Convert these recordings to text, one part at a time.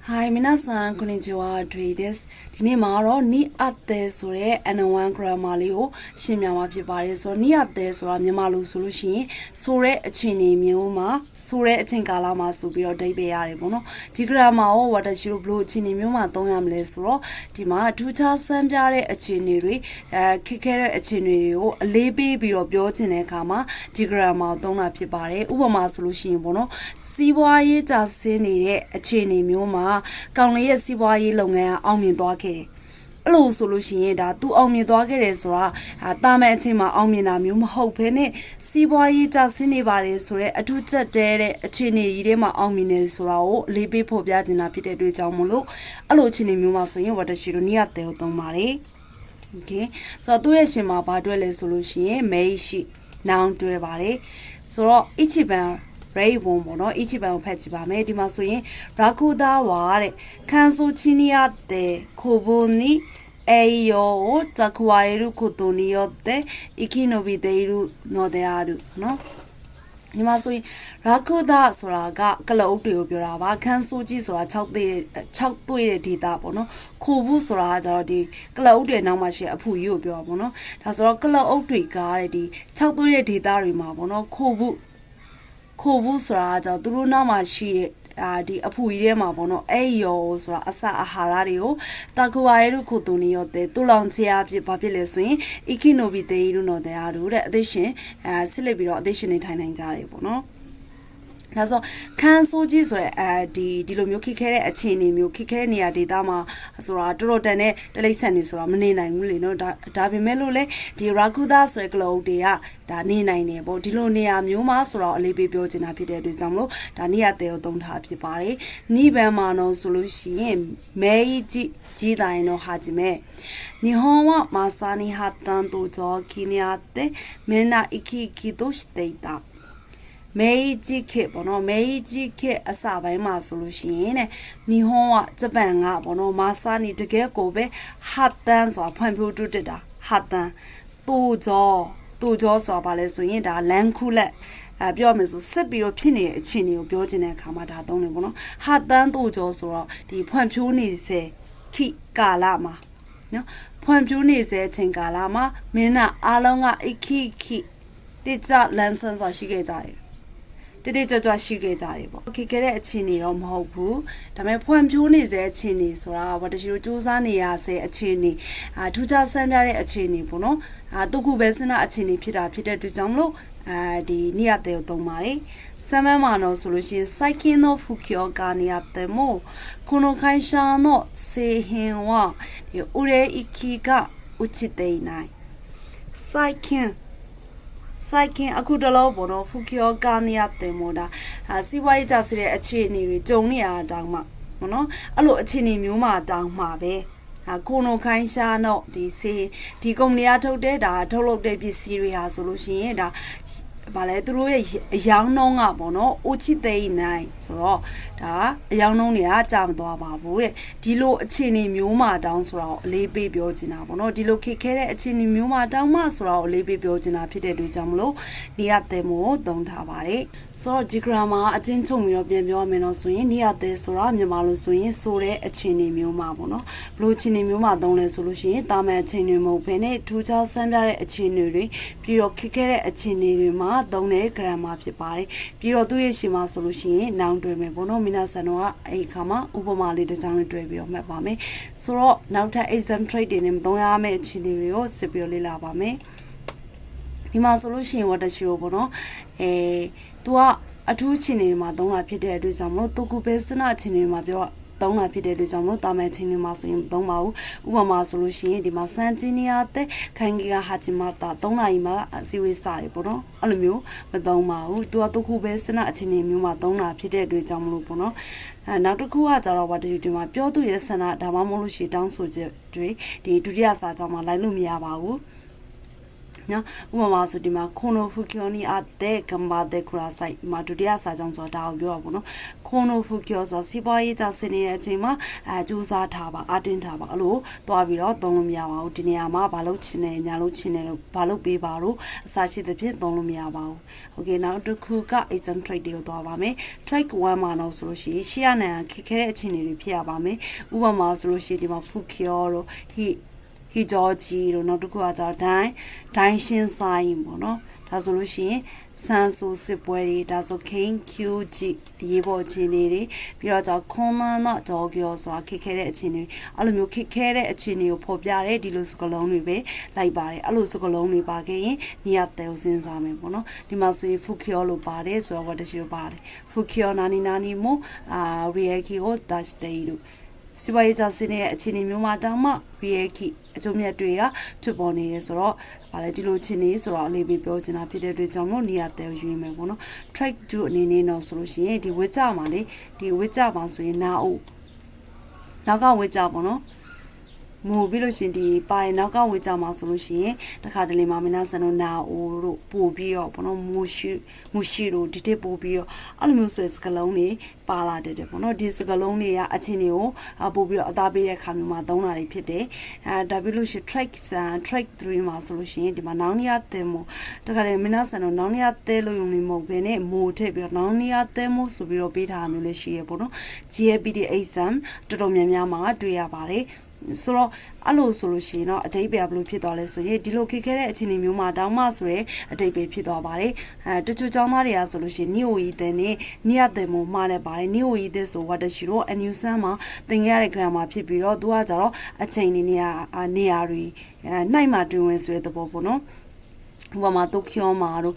Hi 皆さんこんにちはドゥイですဒီနေ့မှာတော့နီအပ်တဲ့ဆိုတဲ့ N1 grammar လေးကိုရှင်းပြမှာဖြစ်ပါတယ်ဆိုတော့နီအပ်တဲ့ဆိုတာမြန်မာလိုဆိုလို့ရှိရင်ဆိုတဲ့အချိန်နေမျိုးမှာဆိုတဲ့အချိန်ကာလမှာဆိုပြီးတော့ဒိတ်ပေးရတယ်ပေါ့နော်ဒီ grammar ကို what does you blue အချိန်နေမျိုးမှာသုံးရမလဲဆိုတော့ဒီမှာထူးခြားဆန်းပြတဲ့အချိန်တွေခက်ခဲတဲ့အချိန်တွေကိုအလေးပေးပြီးတော့ပြောချင်တဲ့အခါမှာဒီ grammar ကိုသုံးတာဖြစ်ပါတယ်ဥပမာဆိုလို့ရှိရင်ပေါ့နော်စီးပွားရေးကြာဆင်းနေတဲ့အချိန်နေမျိုးမှာကောင်လေးရဲ့စီးပွားရေးလုပ်ငန်းကအောင်မြင်သွားခဲ့တယ်အဲ့လိုဆိုလို့ရှိရင်ဒါသူအောင်မြင်သွားခဲ့တယ်ဆိုတာတာမန်အချိန်မှာအောင်မြင်တာမျိုးမဟုတ်ဘဲနဲ့စီးပွားရေးကျဆင်းနေပါတယ်ဆိုတော့အထူးချက်တဲ့အခြေအနေကြီးထဲမှာအောင်မြင်နေဆိုတာကိုအလေးပေးဖို့ပြချင်တာဖြစ်တဲ့အတွက်ကြောင့်မလို့အဲ့လိုအခြေအနေမျိုးမှာဆိုရင်ဝတရှိတို့နေရာတဲကိုသုံးပါတယ် Okay ဆိုတော့သူ့ရဲ့ရှင်မှာဘာတွဲလဲဆိုလို့ရှိရင်မေးရှိနောင်တွဲပါတယ်ဆိုတော့一番Ray ဘုံပေါ့နော်一番ကိုဖတ်ကြည့်ပါမယ်ဒီမှာဆိုရင်ရာခုသားဝါတဲ့ခန်းစုချင်းရတဲ့ခိုဘုန်နီအေယောတကွာရုခုတိုနီယောတဲ့イキノビデイルနောတဲ့အားတို့နော်ဒီမှာဆိုရင်ရာခုသားဆိုတာကကလအုပ်တွေကိုပြောတာပါခန်းစုကြီးဆိုတာ6တွေ့တဲ့ဒေတာပေါ့နော်ခိုဘူးဆိုတာကကျတော့ဒီကလအုပ်တွေနောက်မှာရှိအဖူကြီးကိုပြောတာပေါ့နော်ဒါဆိုတော့ကလအုပ်တွေကတဲ့ဒီ6တွေ့တဲ့ဒေတာတွေမှာပေါ့နော်ခိုဘူးဆိုတာကသူတို့နောက်မှာရှိတဲ့ဒီအဖူကြီးထဲမှာပေါ့နော်အဲ့ရောဆိုတာအစအာဟာရတွေကိုတကွာရဲခုတူနေရတဲ့တူလောင်ချရာဖြစ်ဘာဖြစ်လဲဆိုရင်အီကီနိုဘီတေရုနော်တဲ့အတဲ့အသိရှင်စစ်လက်ပြီးတော့အသိရှင်နေထိုင်နိုင်ကြတယ်ပေါ့နော်ဒါဆိုခန်းဆိုးကြီးဆိုရဲဒီလိုမျိုးခိခဲတဲ့အခြေအနေမျိုးခိခဲတဲ့နေရာဒေသမှာဆိုတာတော်တော်တန်တဲ့တလိမ့်ဆန်နေဆိုတာမနေနိုင်ဘူးလေနော်ဒါပေမဲ့လို့လေဒီရာကူဒါဆိုရဲကလောတွေကဒါနေနိုင်တယ်ပေါ့ဒီလိုနေရာမျိုးမှာဆိုတော့အလေးပေးပြောချင်တာဖြစ်တဲ့အတွက်ကြောင့်မလို့ဒါနေရာတဲကိုသုံးထားဖြစ်ပါတယ်နိဗ္ဗာန်မှာတော့ဆိုလို့ရှိရင်မဲကြီးတိုင်းတော့ဟာကြည့်မယ်日本はまさに発展途上期にあってみんな生き生きとしていたမေဂျီခေပေါ့နော်မေဂျီခေအစပိုင်းမှာဆိုလို့ရှိရင်တဲ့နီဟွန်ကဂျပန်ကပေါ့နော်မာစာနီတကယ်ကိုပဲဟာတန်ဆိုတာဖွံ့ဖြိုးတိုးတက်တာဟာတန်တူကြောဆိုတာဘာလဲဆိုရင်ဒါလန်ခုလက်ပြောမယ်ဆိုဆက်ပြီးတော့ဖြစ်နေတဲ့အခြေအနေကိုပြောချင်တဲ့အခါမှာဒါသုံးတယ်ပေါ့နော်ဟာတန်တူကြောဆိုတော့ဒီဖွံ့ဖြိုးနေစေခိကာလမှာနော်ဖွံ့ဖြိုးနေစေအချိန်ကာလမှာမင်းကအားလုံးကခိတိကျလန်ဆန်းစွာရှိခဲ့ကြတယ်တိကြွရှိခဲ့ကြတယ်ပေါ့ခေခဲ့တဲ့အခြေအနေတော့မဟုတ်ဘူးဒါပေမဲ့ဖွံ့ဖြိုးနေစေအခြေအနေဆိုတာဘာတရှိလို့စူးစမ်းနေရစေအခြေအနေထူးခြားဆန်းပြတဲ့အခြေအနေပေါ့နော်တုခုပဲစဉ်းစားအခြေအနေဖြစ်တာဖြစ်တဲ့အတွက်ကြောင့်မလို့ဒီနေရာတဲ့ကိုသုံးပါတယ်ဆမ်းမမှာတော့ဆိုလို့ရှိရင်စိုက်ခင်းの不況がにあってもこの会社の製品は売れ行きが落ちていないစိုက်ခင်အခုတလောပေါ့နော်ဖူကီယောကာနီယာတဲမိုဒါစီဝိုင်းကြစတဲ့အခြေအနေတွေကြုံနေရတောင်မှပေါ့နော်အဲ့လိုအခြေအနေမျိုးမှာတောင်မှပဲကိုနိုခိုင်းရှာတော့ဒီကုမ္ပဏီကထုတ်တဲ့ဒါထုတ်လုပ်တဲ့ပစ္စည်းတွေဟာဆိုလို့ရှိရင်ဒါဗာလဲသူတို့ရဲ့အယောင်နှုံးကပေါ့နော်အိုချစ်သိန်းနိုင်ဆိုတော့ဒါအယောင်နှုံးတွေကကြာမသွားပါဘူးတဲ့ဒီလိုအခြေအနေမျိုးမှာတောင်းဆိုတော့အလေးပေးပြောချင်တာပေါ့နော်ဒီလိုခက်ခဲတဲ့အခြေအနေမျိုးမှာတောင်းမှဆိုတော့အလေးပေးပြောချင်တာဖြစ်တဲ့အတွက်ကြောင့်မလို့နေရာတဲမို့သုံးထားပါတယ်ဆိုတော့ဒီ grammar အချင်းချုပ်ပြီးတော့ပြန်ပြောရမယ်တော့ဆိုရင်နေရာတဲဆိုတာမြန်မာလိုဆိုရင်ဆိုတဲ့အခြေအနေမျိုးမှာပေါ့နော်ဘလို့အခြေအနေမျိုးမှာသုံးလဲဆိုလို့ရှိရင်တာမန်အခြေအနေမဟုတ်ဘဲနဲ့ထူးခြားဆန်းပြတဲ့အခြေအနေတွေပြီးတော့ခက်ခဲတဲ့အခြေအနေတွေမှာသုံးတဲ့ grammar ဖြစ်ပါတယ်ပြီးတော့သူ့ရဲ့ရှင်မှာဆိုလို့ရှိရင်နောင်တွဲမယ်ပေါ့နော်မိနာဆန်တော့အဲ့အခါမှာဥပမာလေးတစ်ကြောင်းလေးတွဲပြီးတော့မှတ်ပါမယ်ဆိုတော့နောက်ထပ် exam trade တွေနဲ့မသုံးရမယ့်အခြေအနေတွေကိုစစ်ပြီးတော့လေ့လာပါမယ်ဒီမှာဆိုလို့ရှိရင်ဝတရှိရောပေါ့နော်သူကအထူးအခြေအနေတွေမှာသုံးတာဖြစ်တဲ့အတွက်ကြောင့်မလို့သူကပဲစနအခြေအနေတွေမှာပြောသုံးတာဖြစ်တဲ့အတွက်ကြောင့်မလို့တာမန်ချင်းတွေမှာဆိုရင်မသုံးပါဘူးဥပမာဆိုလို့ရှိရင်ဒီမှာစံချင်းနေရတဲ့ခိုင်ကြီးကဟာချင်မတာ3နာရီမှာအစည်းအဝေးစတယ်ပေါ့နော်အဲ့လိုမျိုးမသုံးပါဘူးသူကတခုပဲစနအခြေအနေမျိုးမှာသုံးတာဖြစ်တဲ့အတွက်ကြောင့်မလို့ပေါ့နော်နောက်တစ်ခုကကြတော့ဗာဒီမှာပြောသူရဲ့ဆန္ဒဒါမှမဟုတ်လို့ရှိရင်တောင်းဆိုချက်တွေဒီဒုတိယစာကြောင့်မှလိုက်လို့မရပါဘူး နော်ဥပမာဆိုဒီမှာခိုနိုဖူကီယိုနီအတဲ့ကမ္ဘာတဲ့ခရာဆိုင်မှာဒုတိယစာကြောင်းဆိုတာကိုပြောရပါတော့ခိုနိုဖူကီယိုဆိုစီးပွားရေးကြဆင်းနေတဲ့အချိန်မှာကြိုးစားထားပါအတင်းထားပါအဲ့လိုတွားပြီးတော့သုံးလို့မရပါဘူးဒီနေရာမှာဘာလို့ချင်နေညာလို့ချင်နေလို့ဘာလို့ပေးပါလို့အစာရှိတဲ့ဖြင့်သုံးလို့မရပါဘူးโอเคနောက်တစ်ခုက exam trade တွေကိုတွားပါမယ် trade 1မှာတော့ဆိုလို့ရှိရင်ရှေ့ရနိုင်ခက်ခဲတဲ့အခြေအနေတွေဖြစ်ရပါမယ်ဥပမာဆိုလို့ရှိရင်ဒီမှာဖူကီယိုတို့ဟီဂျော်ဂျီတို့နောက်တစ်ခုကကျတော့ဒိုင်းရှင်းဆိုင်ပေါ့နော်ဒါဆိုလို့ရှိရင်ဆန်ဆူစစ်ပွဲတွေဒါဆို King QG ရေးပေါ်အခြေအနေတွေပြီးတော့ကျခွန်လန်းတော့ဒေါ်ကျော်ဆိုတာခက်ခဲတဲ့အခြေအနေအဲ့လိုမျိုးခက်ခဲတဲ့အခြေအနေကိုဖော်ပြတဲ့ဒီလိုစကားလုံးတွေပဲလိုက်ပါတယ်အဲ့လိုစကားလုံးတွေပါခဲ့ရင်နေရာတဲကိုစဉ်းစားမယ်ပေါ့နော်ဒီမှာဆိုရင်ဖူကီယောလို့ပါတယ်ဆိုတော့ဝတ်တရှိလို့ပါတယ်ဖူကီယောနာနီမိုရီယက်ကီကိုဒတ်စတေးလို့စီပွားရေးကြစင်းရဲ့အခြေအနေမျိုးမှာတောင်မှရီယက်ခီအကျိုးမြတ်တွေကထွက်ပေါ်နေတယ်ဆိုတော့ဗာလေဒီလိုချင်းနေဆိုတော့အလေးပေးပြောချင်တာဖြစ်တဲ့အတွက်ကြောင့်မို့နေရာတဲရွေးမယ်ပေါ့နော် track 2အနေနဲ့တော့ဆိုလို့ရှိရင်ဒီဝစ်ကြမှာလေဒီဝစ်ကြမှာဆိုရင်နောက်ကဝစ်ကြပေါ့နော်မူပြီးလို့ရှင်ဒီပါရင်နောက်ကဝေးကြမှာဆိုလို့ရှိရင်တခါတလေမှာမင်းသားစံတို့နာအိုတို့ပို့ပြီးတော့ဘောနော်မူရှိတို့ဒီတစ်ပို့ပြီးတော့အဲ့လိုမျိုးဆိုစကလုံးတွေပါလာတယ်ဘောနော်ဒီစကလုံးတွေကအချင်းတွေကိုပို့ပြီးတော့အသားပေးတဲ့ခါမျိုးမှာသုံးတာတွေဖြစ်တယ်ဒါပြီးလို့ရှိရင် track 3မှာဆိုလို့ရှိရင်ဒီမှာနောင်နီယာတဲမို့တခါတလေမင်းသားစံတို့နောင်နီယာတဲလို့ယူနေမဟုတ်ဘဲနဲ့မို့ထည့်ပြီးတော့နောင်နီယာတဲမို့ဆိုပြီးတော့ပေးထားမျိုးလေးရှိရဘောနော် GAPD exam တော်တော်များများမှာတွေ့ရပါတယ်ဆိုတော့အဲ့လိုဆိုလို့ရှိရင်တော့အတိတ်ပဲဘယ်လိုဖြစ်သွားလဲဆိုရင်ဒီလိုခက်ခဲတဲ့အခြေအနေမျိုးမှာတောင်းမှဆိုရဲအတိတ်ပဲဖြစ်သွားပါတယ်တချို့ကျောင်းသားတွေကဆိုလို့ရှိရင်နီယိုယီတဲ့နဲ့နီယတဲ့မို့မှားနေပါတယ်နီယိုယီတဲ့ဆိုဝတ်တရှိတော့အနျူဆန်မှာသင်ခဲ့ရတဲ့ grammar ဖြစ်ပြီးတော့သူကကြတော့အချိန်နေရာတွေနိုင်မှတွင်ဝင်ဆိုတဲ့သဘောပေါ့နော်ဥပမာတိုကျိုမှာတို့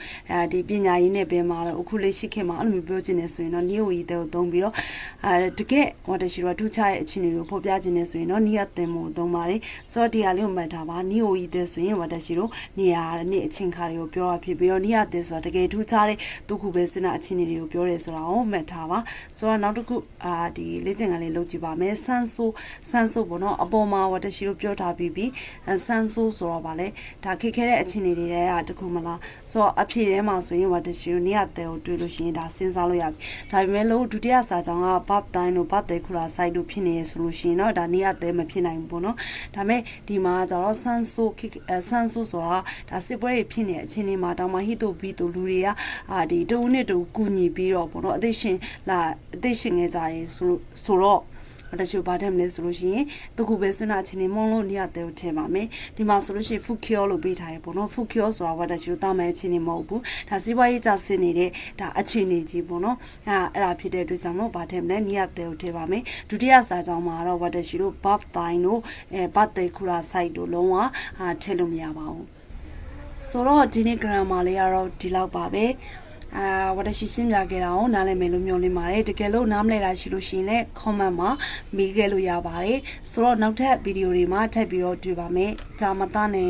ဒီပညာရေးနဲ့ပဲမှာတော့အခုလေးရှိခင်မှာအဲ့လိုမျိုးပြောချင်နေဆိုရင်တော့နီယိုရီတဲ့ကိုသုံးပြီးတော့တကယ်ဝတ်တရှိတော့ထူးခြားတဲ့အခြေအနေတွေကိုဖော်ပြချင်နေဆိုရင်တော့နီယတင်မို့သုံးပါတယ်ဆိုတော့ဒီဟာလေးကိုမှတ်ထားပါနီယိုရီတဲ့ဆိုရင်ဝတ်တရှိတော့နေရာနဲ့အချိန်ခါတွေကိုပြောရဖြစ်ပြီးတော့နီယတဲ့ဆိုတာတကယ်ထူးခြားတဲ့သူခုပဲစဉ်းစားအခြေအနေတွေကိုပြောရဲဆိုတာကိုမှတ်ထားပါဆိုတော့နောက်တစ်ခုဒီလေ့ကျင့်ခန်းလေးလုပ်ကြည့်ပါမယ်ဆန်ဆိုပေါ့နော်အပေါ်မှာဝတ်တရှိလို့ပြောထားပြီးဆန်ဆိုတော့ဗာလဲဒါခက်ခဲတဲ့အခြေအနေတွေကတခုမလားဆိုတော့အဖြစ်ထဲမှာဆိုရင်ဝတ်တရှိနေရတဲ့ကိုတွေးလို့ရှိရင်ဒါစဉ်းစားလို့ရပြီဒါပေမဲ့လို့ဒုတိယစာကြောင်းကဘတ်တိုင်းတို့ဘတ်တဲ့ခလာဆိုင်တို့ဖြစ်နေရဆိုလို့ရှိရင်တော့ဒါနေရတဲ့မဖြစ်နိုင်ဘူးပေါ့နော်ဒါပေမဲ့ဒီမှာကျတော့ဆန်ဆိုဆိုတာဒါစစ်ပွဲတွေဖြစ်နေတဲ့အချိန်လေးမှာတောင်မှဟိတိုဘီတို့လူတွေကဒီတုံးနဲ့တူကူညီပြီးတော့ပေါ့နော်အသက်ရှင်ငယ်ကြရေဆိုတော့တချို့ဘာတဲ့မလဲဆိုလို့ရှိရင်တခုပဲစဉ်းစားချင်းနေမုံလို့နေရတဲ့ကိုထည့်ပါမယ်ဒီမှာဆိုလို့ရှိရင်ဖူကီယောလို့ပေးထားရပေါ့နော်ဖူကီယောဆိုတာဝတ်တချို့တာမယ်ချင်းနေမဟုတ်ဘူးဒါစီးပွားရေးကြဆင်းနေတဲ့ဒါအခြေအနေကြီးပေါ့နော်အဲ့ဒါဖြစ်တဲ့အတွက်ကြောင့်တော့ဘာတဲ့မလဲနေရတဲ့ကိုထည့်ပါမယ်ဒုတိယစာကြောင်းမှာတော့ဝတ်တချို့ဘတ်တိုင်းတို့ဘတ်တဲ့ခူရာဆိုင်တို့လုံးဝထည့်လို့မရပါဘူးဆိုတော့ဒီနေ့ grammar လေးကတော့ဒီလောက်ပါပဲဝတ်တရှိရှင်းပြခဲ့တာကိုနားလည်မယ်လို့မျှော်လင့်ပါတယ်တကယ်လို့နားမလည်တာရှိလို့ရှိရင်လည်း comment မှာမေးခဲ့လို့ရပါတယ်ဆိုတော့နောက်ထပ်ဗီဒီယိုတွေမှာထပ်ပြီးတော့တွေ့ပါမယ်ကြာမသားနဲ့